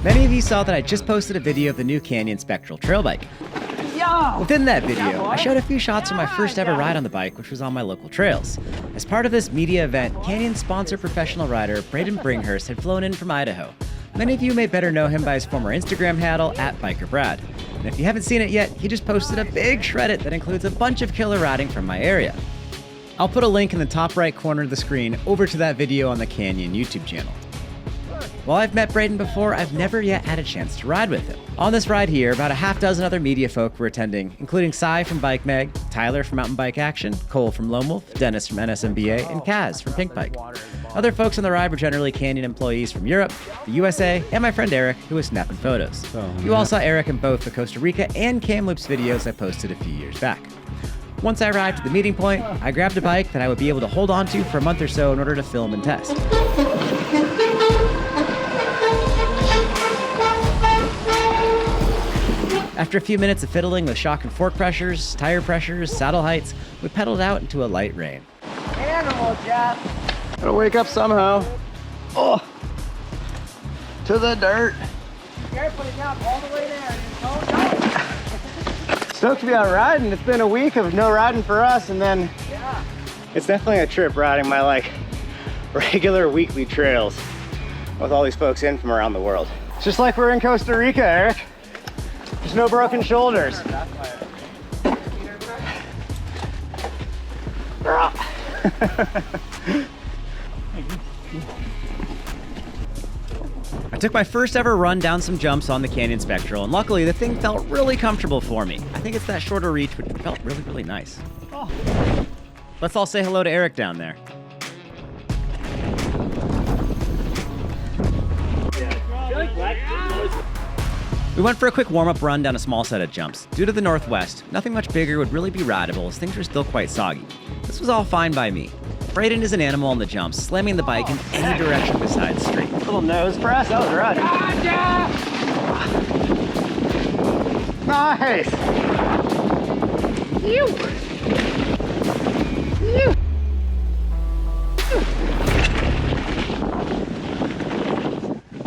Many of you saw that I just posted a video of the new Canyon Spectral trail bike. Within that video, I showed a few shots of my first ever ride on the bike, which was on my local trails. As part of this media event, Canyon's sponsor professional rider, Braydon Bringhurst, had flown in from Idaho. Many of you may better know him by his former Instagram handle, @BikerBrad. And if you haven't seen it yet, he just posted a big shreddit that includes a bunch of killer riding from my area. I'll put a link in the top right corner of the screen over to that video on the Canyon YouTube channel. While I've met Braydon before, I've never yet had a chance to ride with him. On this ride here, about a half dozen other media folk were attending, including Cy from Bike Mag, Tyler from Mountain Bike Action, Cole from Lone Wolf, Dennis from NSMBA, and Kaz from Pink Bike. Other folks on the ride were generally Canyon employees from Europe, the USA, and my friend Eric, who was snapping photos. You all saw Eric in both the Costa Rica and Kamloops videos I posted a few years back. Once I arrived at the meeting point, I grabbed a bike that I would be able to hold on to for a month or so in order to film and test. After a few minutes of fiddling with shock and fork pressures, tire pressures, saddle heights, we pedaled out into a light rain. Animal, Jeff. Gotta wake up somehow. Oh, to the dirt. You're putting up all the way there. Don't. Stoked to be out riding. It's been a week of no riding for us, and then it's definitely a trip riding my regular weekly trails with all these folks in from around the world. It's just like we're in Costa Rica, Eric. There's no broken shoulders. I took my first ever run down some jumps on the Canyon Spectral, and luckily the thing felt really comfortable for me. I think it's that shorter reach, which felt really, really nice. Let's all say hello to Eric down there. We went for a quick warm-up run down a small set of jumps. Due to the northwest, nothing much bigger would really be rideable as things were still quite soggy. This was all fine by me. Braydon is an animal on the jumps, slamming the bike in any direction besides straight. Little nose press, that was right. Nice!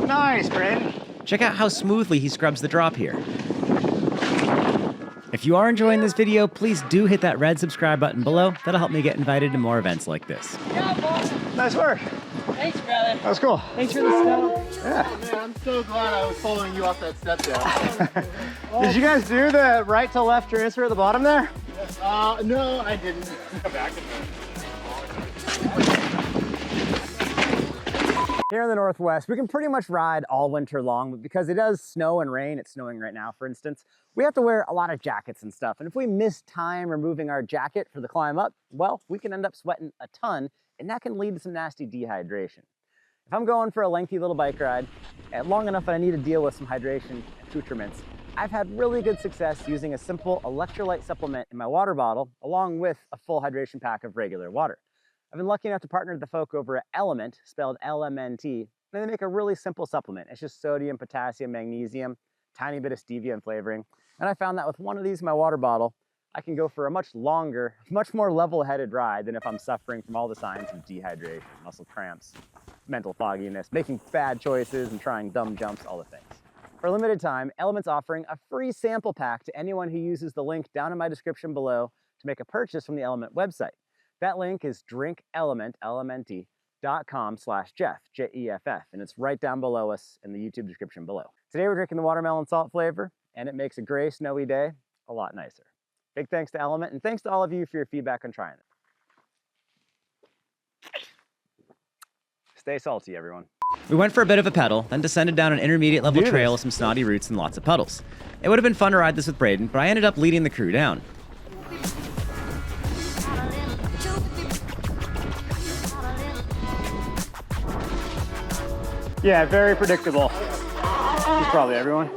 Nice, Braydon. Check out how smoothly he scrubs the drop here. If you are enjoying this video, please do hit that red subscribe button below. That'll help me get invited to more events like this. Nice work. Thanks, brother. That was cool. Thanks for the step. Yeah. Oh, man, I'm so glad I was following you off that step there. Did you guys do the right to left transfer at the bottom there? No, I didn't. Back in Here in the Northwest, we can pretty much ride all winter long, but because it does snow and rain, it's snowing right now, for instance, we have to wear a lot of jackets and stuff. And if we miss time removing our jacket for the climb up, well, we can end up sweating a ton, and that can lead to some nasty dehydration. If I'm going for a lengthy little bike ride, long enough that I need to deal with some hydration accoutrements, I've had really good success using a simple electrolyte supplement in my water bottle, along with a full hydration pack of regular water. I've been lucky enough to partner with the folk over at LMNT, spelled LMNT, and they make a really simple supplement. It's just sodium, potassium, magnesium, tiny bit of stevia and flavoring. And I found that with one of these in my water bottle, I can go for a much longer, much more level-headed ride than if I'm suffering from all the signs of dehydration, muscle cramps, mental fogginess, making bad choices and trying dumb jumps, all the things. For a limited time, LMNT's offering a free sample pack to anyone who uses the link down in my description below to make a purchase from the LMNT website. That link is drinkelement.com/Jeff, Jeff, and it's right down below us in the YouTube description below. Today we're drinking the watermelon salt flavor, and it makes a gray, snowy day a lot nicer. Big thanks to LMNT, and thanks to all of you for your feedback on trying it. Stay salty, everyone. We went for a bit of a pedal, then descended down an intermediate level trail with some snotty roots and lots of puddles. It would have been fun to ride this with Braydon, but I ended up leading the crew down. Yeah, very predictable. That's probably everyone.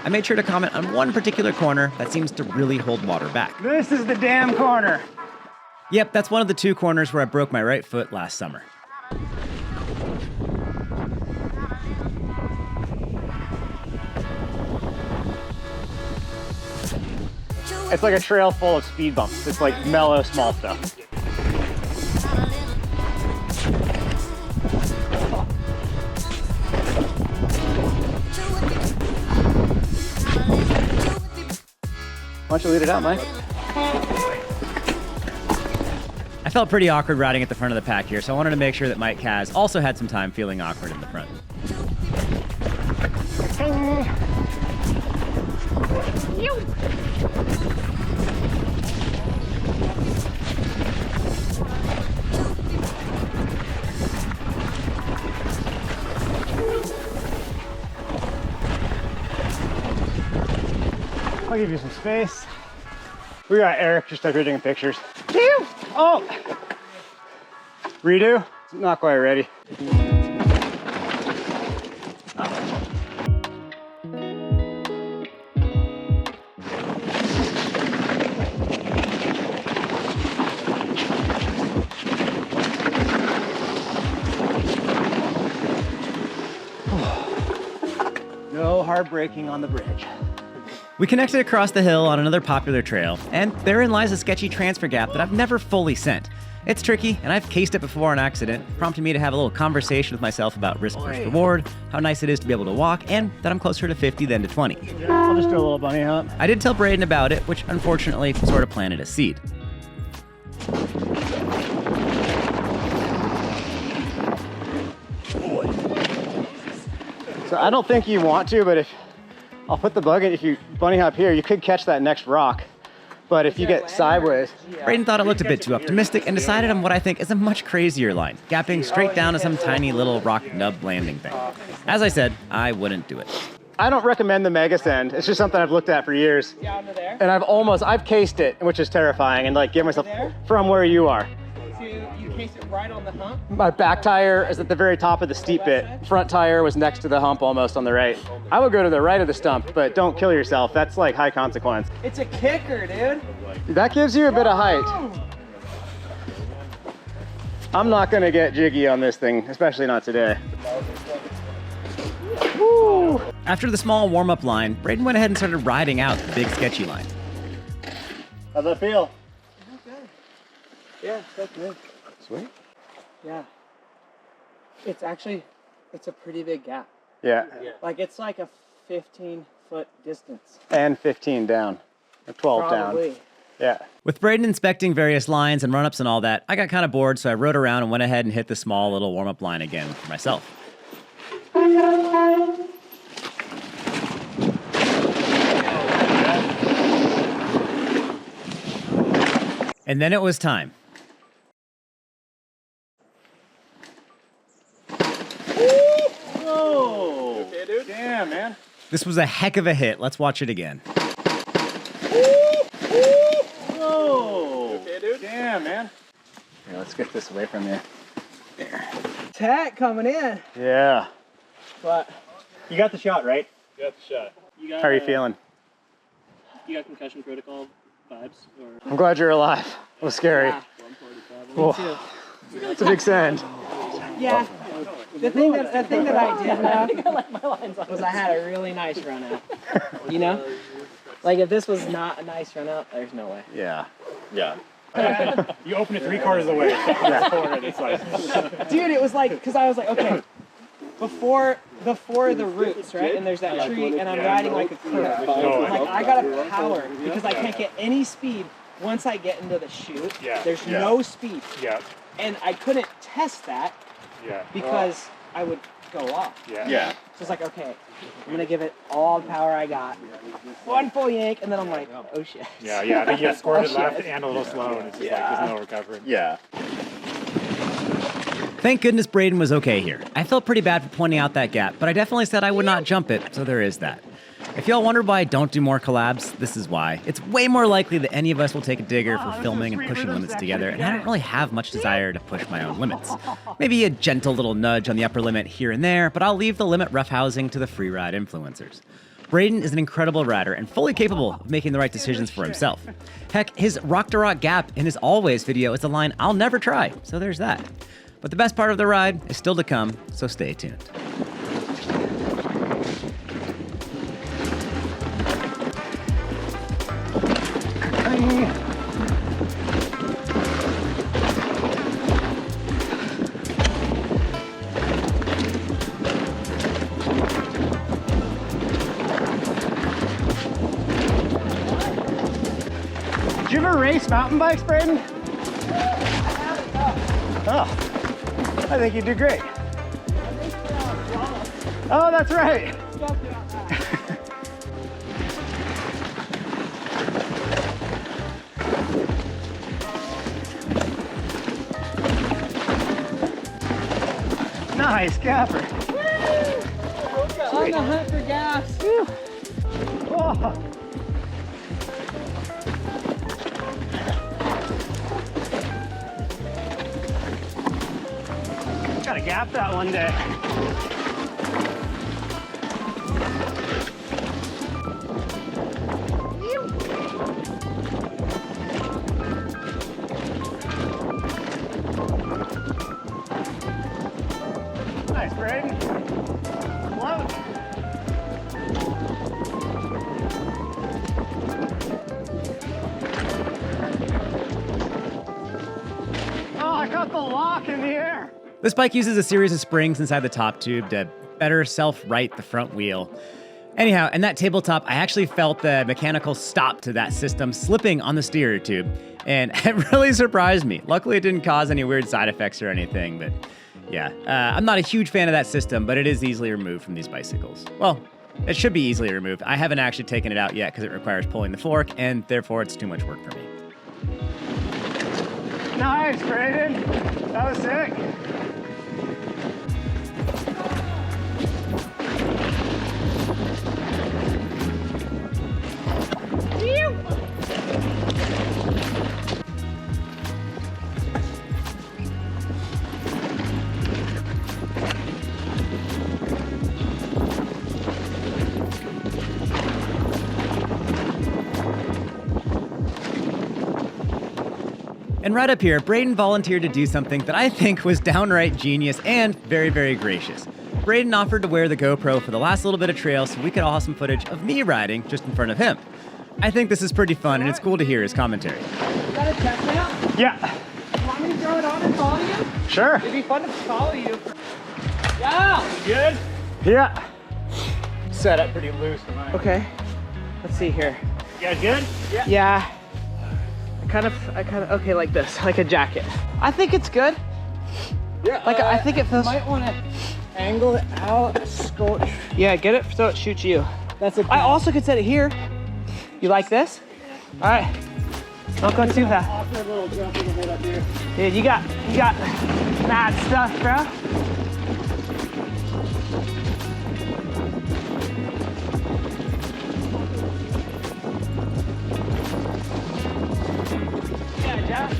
I made sure to comment on one particular corner that seems to really hold water back. This is the damn corner. Yep, that's one of the two corners where I broke my right foot last summer. It's like a trail full of speed bumps. It's like mellow, small stuff. Why don't you lead it out, Mike? I felt pretty awkward riding at the front of the pack here, so I wanted to make sure that Mike Kaz also had some time feeling awkward in the front. I'll give you some space. We got Eric just up here taking pictures. Oh! Redo? Not quite ready. No hard braking on the bridge. We connected across the hill on another popular trail, and therein lies a sketchy transfer gap that I've never fully sent. It's tricky, and I've cased it before on accident, prompting me to have a little conversation with myself about risk versus reward, how nice it is to be able to walk, and that I'm closer to 50 than to 20. I'll just do a little bunny hop. I did tell Braydon about it, which unfortunately sort of planted a seed. So I don't think you want to, but if I'll put the bug in, if you bunny hop here, you could catch that next rock. But if you get sideways. Braydon thought it looked a bit too optimistic and decided on what I think is a much crazier line, gapping straight down to some tiny little rock nub landing thing. As I said, I wouldn't do it. I don't recommend the mega send. It's just something I've looked at for years. Yeah, under there. And I've cased it, which is terrifying, and like give myself from where you are. So you case it right on the hump. My back tire is at the very top of the steep bit. Front tire was next to the hump almost on the right. I would go to the right of the stump, but don't kill yourself. That's like high consequence. It's a kicker, dude. That gives you a bit of height. I'm not gonna get jiggy on this thing, especially not today. Woo. After the small warm-up line, Braydon went ahead and started riding out the big sketchy line. How's that feel? Yeah, that's good. Sweet. Yeah. It's a pretty big gap. Yeah. Like it's like a 15-foot distance. And 15 down, or 12 Probably. down. Yeah. With Braydon inspecting various lines and run-ups and all that, I got kind of bored, so I rode around and went ahead and hit the small little warm-up line again for myself. And then it was time. Whoa! Okay, dude? Damn, man. This was a heck of a hit. Let's watch it again. Whoa! Okay, dude? Damn, man. Here, let's get this away from you. There. Tech coming in. Yeah. But You got the shot, right? Got the shot. How are you feeling? You got concussion protocol vibes? Or I'm glad you're alive. It was scary. Yeah. Whoa. It's a big send. yeah. The thing that I did have was I had a really nice run out. You know? Like if this was not a nice run out, there's no way. Yeah. yeah. You open it 3/4 of the way. It's like, Dude, it was like, because I was like, okay, before the roots, right? And there's that tree, and I'm riding like a curve. I'm like, I gotta power because I can't get any speed once I get into the chute. Yeah. There's no speed. yeah, And I couldn't test that yeah, because I would go off. yeah. Yeah. So it's like, okay, I'm gonna give it all the power I got. One full yank, and then I'm like, oh shit. Yeah, I think you get squirted Oh, left shit. and a little slow, and it's just like there's no recovering. Yeah. Thank goodness Braydon was okay here. I felt pretty bad for pointing out that gap, but I definitely said I would not jump it, so there is that. If y'all wonder why I don't do more collabs, this is why. It's way more likely that any of us will take a digger for filming and pushing limits together, and I don't really have much desire to push my own limits. Maybe a gentle little nudge on the upper limit here and there, but I'll leave the limit roughhousing to the free ride influencers. Braydon is an incredible rider and fully capable of making the right decisions for himself. Heck, his rock to rock gap in his always video is a line I'll never try, so there's that. But the best part of the ride is still to come, so stay tuned. you ever race mountain bikes, Braydon? Oh, I think you do great. Oh, that's right. Nice capper. On the hunt for gas. Oh. Gotta gap that one day. Nice, Braydon. Float. Oh, I got the lock in the air. This bike uses a series of springs inside the top tube to better self-right the front wheel. Anyhow, in that tabletop, I actually felt the mechanical stop to that system slipping on the steerer tube, and it really surprised me. Luckily, it didn't cause any weird side effects or anything, but yeah. I'm not a huge fan of that system, but it is easily removed from these bicycles. Well, it should be easily removed. I haven't actually taken it out yet because it requires pulling the fork, and therefore it's too much work for me. Nice, Braydon. That was sick. And right up here, Braydon volunteered to do something that I think was downright genius and very, very gracious. Braydon offered to wear the GoPro for the last little bit of trail so we could all have some footage of me riding just in front of him. I think this is pretty fun, and it's cool to hear his commentary. Is that a test now? Yeah. You want me to throw it on and follow you? Sure. It'd be fun to follow you. Yeah. Good? Yeah. Set up pretty loose for mine. Okay. Let's see here. You guys good? Yeah. Yeah. I kind of, okay, like this, like a jacket. I think it's good. Yeah. Like, I think it feels. Might want to angle it out, scorch. Yeah, get it so it shoots you. That's a. I also could set it here. You like this? All right. Don't go too fast. Awkward little jump in the head up here. Dude, you got mad stuff, bro. Yeah, Jeff.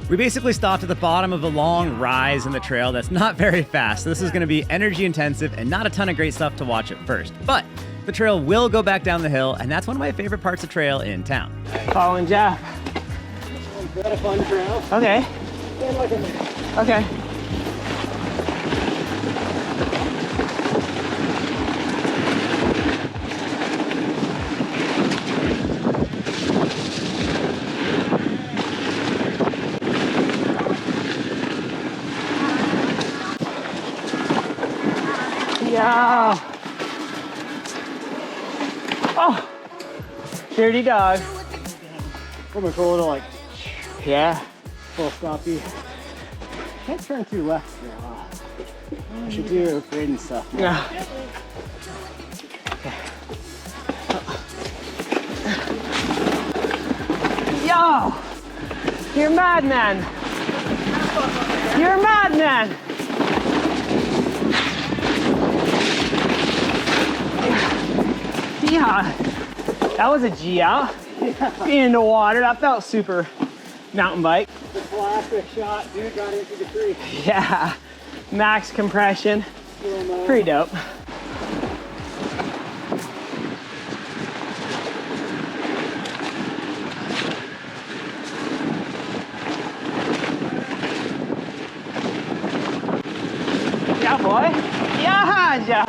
We basically stopped at the bottom of a long rise in the trail that's not very fast. So this is going to be energy intensive and not a ton of great stuff to watch at first. But the trail will go back down the hill, and that's one of my favorite parts of trail in town. Following Jeff. Got a fun trail. Okay. Okay. Yeah. Oh, dirty dog. Coming for a little like Yeah. full stoppy. Can't turn too left here. I should do Braydon stuff. Yeah. Yo, you're a madman. You're a madman. Yeah, that was a G out. In the water, that felt super mountain bike. The classic shot, dude got into the tree. Yeah, max compression, pretty dope. Yeah, boy. Yeah, yeah.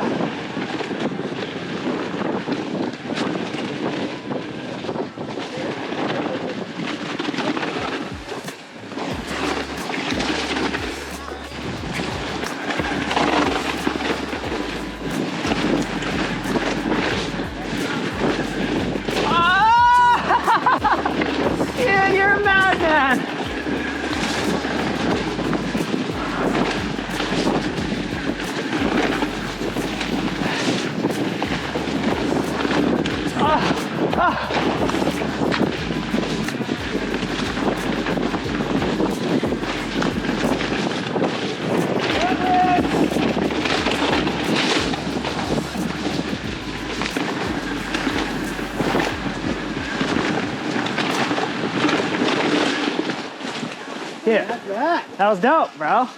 That was dope, bro.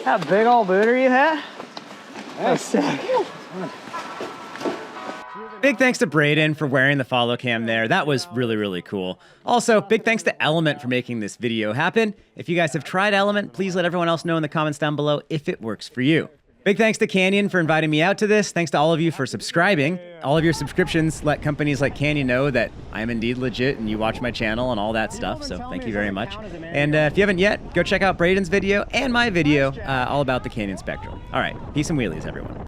That big old booter you had. That was sick. Big thanks to Braydon for wearing the follow cam there. That was really, really cool. Also, big thanks to LMNT for making this video happen. If you guys have tried LMNT, please let everyone else know in the comments down below if it works for you. Big thanks to Canyon for inviting me out to this. Thanks to all of you for subscribing. All of your subscriptions let companies like Canyon know that I am indeed legit and you watch my channel and all that stuff. So thank you very much. And if you haven't yet, go check out Braydon's video and my video all about the Canyon Spectral. All right, peace and wheelies, everyone.